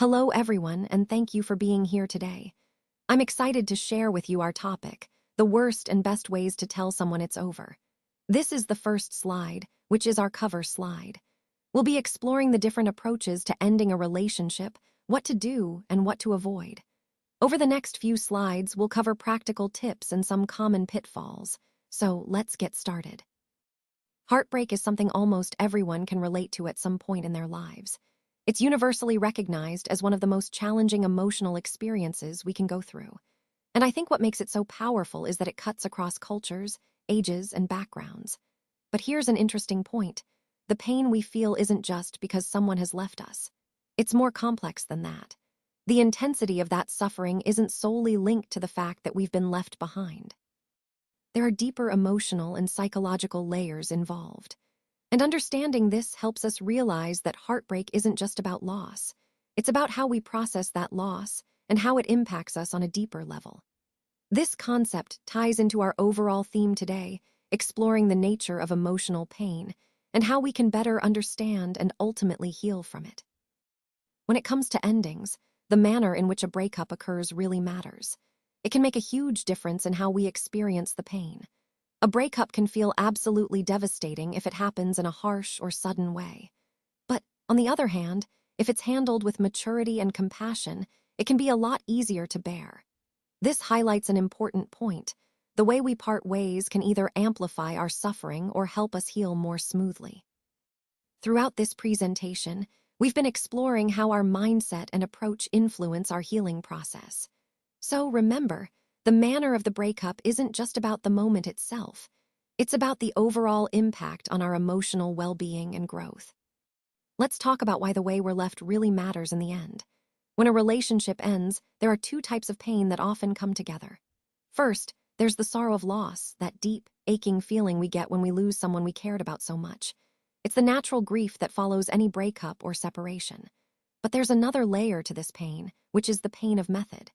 Hello, everyone, and thank you for being here today. I'm excited to share with you our topic, the worst and best ways to tell someone it's over. This is the first slide, which is our cover slide. We'll be exploring the different approaches to ending a relationship, what to do, and what to avoid. Over the next few slides, we'll cover practical tips and some common pitfalls. So let's get started. Heartbreak is something almost everyone can relate to at some point in their lives. It's universally recognized as one of the most challenging emotional experiences we can go through. And I think what makes it so powerful is that it cuts across cultures, ages, and backgrounds. But here's an interesting point. The pain we feel isn't just because someone has left us. It's more complex than that. The intensity of that suffering isn't solely linked to the fact that we've been left behind. There are deeper emotional and psychological layers involved. And understanding this helps us realize that heartbreak isn't just about loss. It's about how we process that loss and how it impacts us on a deeper level. This concept ties into our overall theme today, exploring the nature of emotional pain and how we can better understand and ultimately heal from it. When it comes to endings, the manner in which a breakup occurs really matters. It can make a huge difference in how we experience the pain. A breakup can feel absolutely devastating if it happens in a harsh or sudden way. But, on the other hand, if it's handled with maturity and compassion, it can be a lot easier to bear. This highlights an important point. The way we part ways can either amplify our suffering or help us heal more smoothly. Throughout this presentation, we've been exploring how our mindset and approach influence our healing process. So remember, the manner of the breakup isn't just about the moment itself. It's about the overall impact on our emotional well-being and growth. Let's talk about why the way we're left really matters in the end. When a relationship ends, there are two types of pain that often come together. First, there's the sorrow of loss, that deep, aching feeling we get when we lose someone we cared about so much. It's the natural grief that follows any breakup or separation. But there's another layer to this pain, which is the pain of method.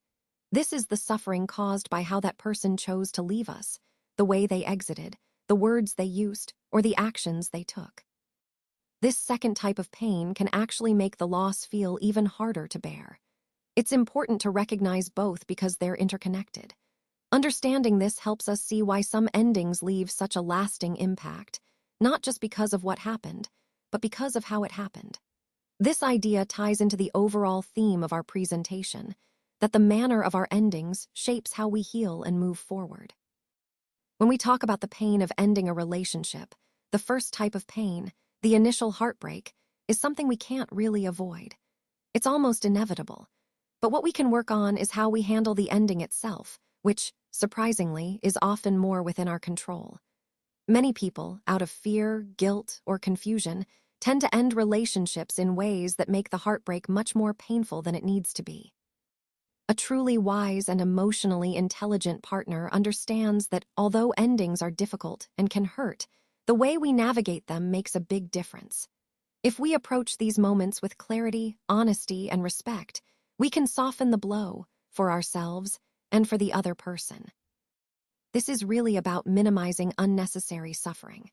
This is the suffering caused by how that person chose to leave us, the way they exited, the words they used, or the actions they took. This second type of pain can actually make the loss feel even harder to bear. It's important to recognize both because they're interconnected. Understanding this helps us see why some endings leave such a lasting impact, not just because of what happened, but because of how it happened. This idea ties into the overall theme of our presentation, that the manner of our endings shapes how we heal and move forward. When we talk about the pain of ending a relationship, the first type of pain, the initial heartbreak, is something we can't really avoid. It's almost inevitable. But what we can work on is how we handle the ending itself, which, surprisingly, is often more within our control. Many people, out of fear, guilt, or confusion, tend to end relationships in ways that make the heartbreak much more painful than it needs to be. A truly wise and emotionally intelligent partner understands that although endings are difficult and can hurt, the way we navigate them makes a big difference. If we approach these moments with clarity, honesty, and respect, we can soften the blow for ourselves and for the other person. This is really about minimizing unnecessary suffering.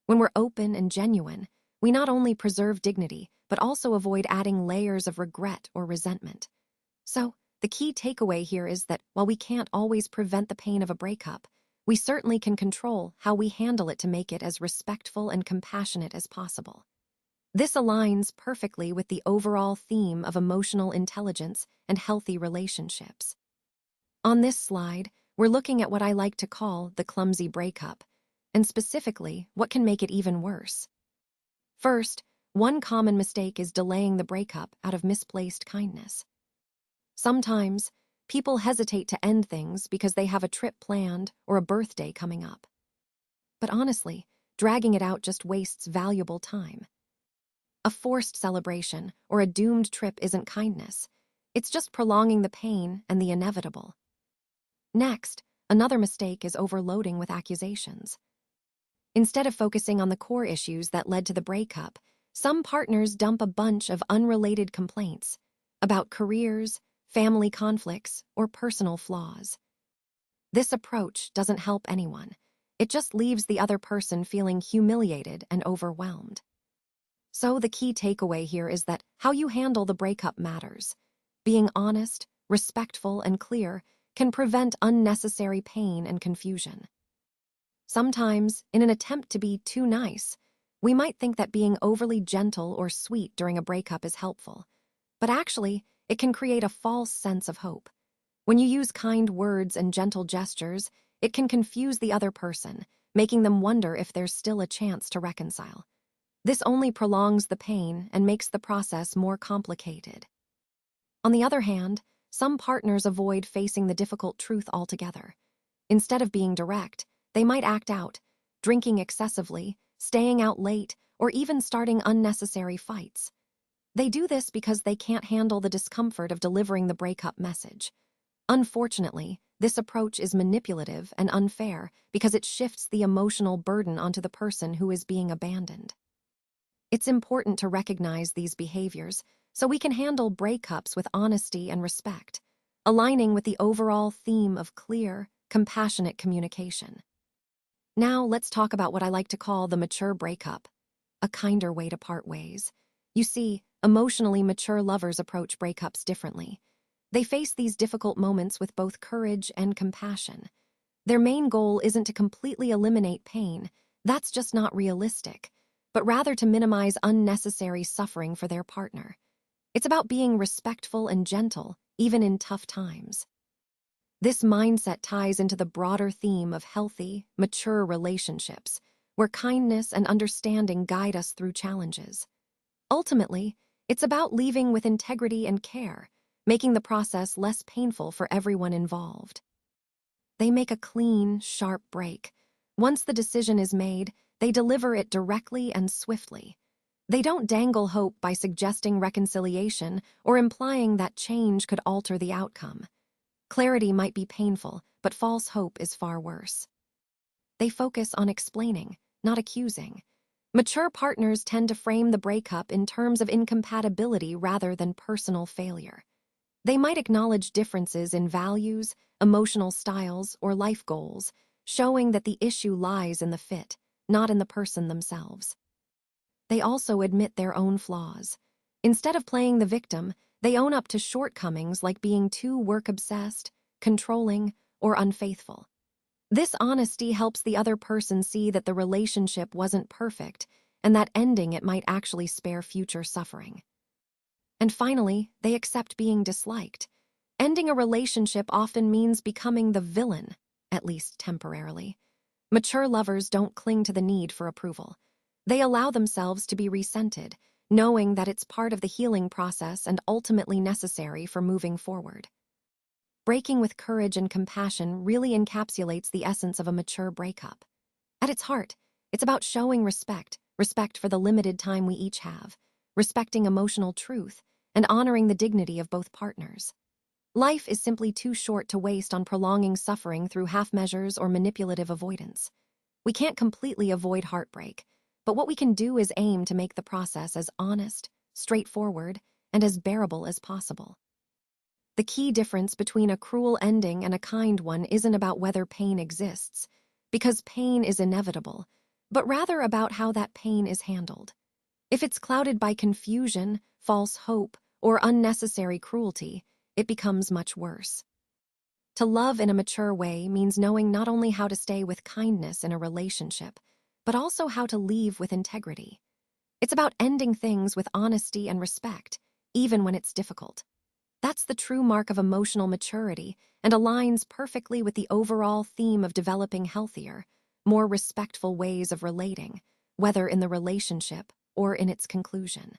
When we're open and genuine, we not only preserve dignity, but also avoid adding layers of regret or resentment. So, the key takeaway here is that while we can't always prevent the pain of a breakup, we certainly can control how we handle it to make it as respectful and compassionate as possible. This aligns perfectly with the overall theme of emotional intelligence and healthy relationships. On this slide, we're looking at what I like to call the clumsy breakup, and specifically what can make it even worse. First, one common mistake is delaying the breakup out of misplaced kindness. Sometimes, people hesitate to end things because they have a trip planned or a birthday coming up. But honestly, dragging it out just wastes valuable time. A forced celebration or a doomed trip isn't kindness. It's just prolonging the pain and the inevitable. Next, another mistake is overloading with accusations. Instead of focusing on the core issues that led to the breakup, some partners dump a bunch of unrelated complaints about careers, family conflicts, or personal flaws. This approach doesn't help anyone. It just leaves the other person feeling humiliated and overwhelmed. So the key takeaway here is that how you handle the breakup matters. Being honest, respectful, and clear can prevent unnecessary pain and confusion. Sometimes, in an attempt to be too nice, we might think that being overly gentle or sweet during a breakup is helpful. But actually, it can create a false sense of hope. When you use kind words and gentle gestures, it can confuse the other person, making them wonder if there's still a chance to reconcile. This only prolongs the pain and makes the process more complicated. On the other hand, some partners avoid facing the difficult truth altogether. Instead of being direct, they might act out, drinking excessively, staying out late, or even starting unnecessary fights. They do this because they can't handle the discomfort of delivering the breakup message. Unfortunately, this approach is manipulative and unfair because it shifts the emotional burden onto the person who is being abandoned. It's important to recognize these behaviors so we can handle breakups with honesty and respect, aligning with the overall theme of clear, compassionate communication. Now let's talk about what I like to call the mature breakup, a kinder way to part ways. You see, emotionally mature lovers approach breakups differently. They face these difficult moments with both courage and compassion. Their main goal isn't to completely eliminate pain, that's just not realistic, but rather to minimize unnecessary suffering for their partner. It's about being respectful and gentle, even in tough times. This mindset ties into the broader theme of healthy, mature relationships, where kindness and understanding guide us through challenges. Ultimately, it's about leaving with integrity and care, making the process less painful for everyone involved. They make a clean, sharp break. Once the decision is made, they deliver it directly and swiftly. They don't dangle hope by suggesting reconciliation or implying that change could alter the outcome. Clarity might be painful, but false hope is far worse. They focus on explaining, not accusing. Mature partners tend to frame the breakup in terms of incompatibility rather than personal failure. They might acknowledge differences in values, emotional styles, or life goals, showing that the issue lies in the fit, not in the person themselves. They also admit their own flaws. Instead of playing the victim, they own up to shortcomings like being too work-obsessed, controlling, or unfaithful. This honesty helps the other person see that the relationship wasn't perfect and that ending it might actually spare future suffering. And finally, they accept being disliked. Ending a relationship often means becoming the villain, at least temporarily. Mature lovers don't cling to the need for approval. They allow themselves to be resented, knowing that it's part of the healing process and ultimately necessary for moving forward. Breaking with courage and compassion really encapsulates the essence of a mature breakup. At its heart, it's about showing respect for the limited time we each have, respecting emotional truth, and honoring the dignity of both partners. Life is simply too short to waste on prolonging suffering through half measures or manipulative avoidance. We can't completely avoid heartbreak, but what we can do is aim to make the process as honest, straightforward, and as bearable as possible. The key difference between a cruel ending and a kind one isn't about whether pain exists, because pain is inevitable, but rather about how that pain is handled. If it's clouded by confusion, false hope, or unnecessary cruelty, it becomes much worse. To love in a mature way means knowing not only how to stay with kindness in a relationship, but also how to leave with integrity. It's about ending things with honesty and respect, even when it's difficult. That's the true mark of emotional maturity and aligns perfectly with the overall theme of developing healthier, more respectful ways of relating, whether in the relationship or in its conclusion.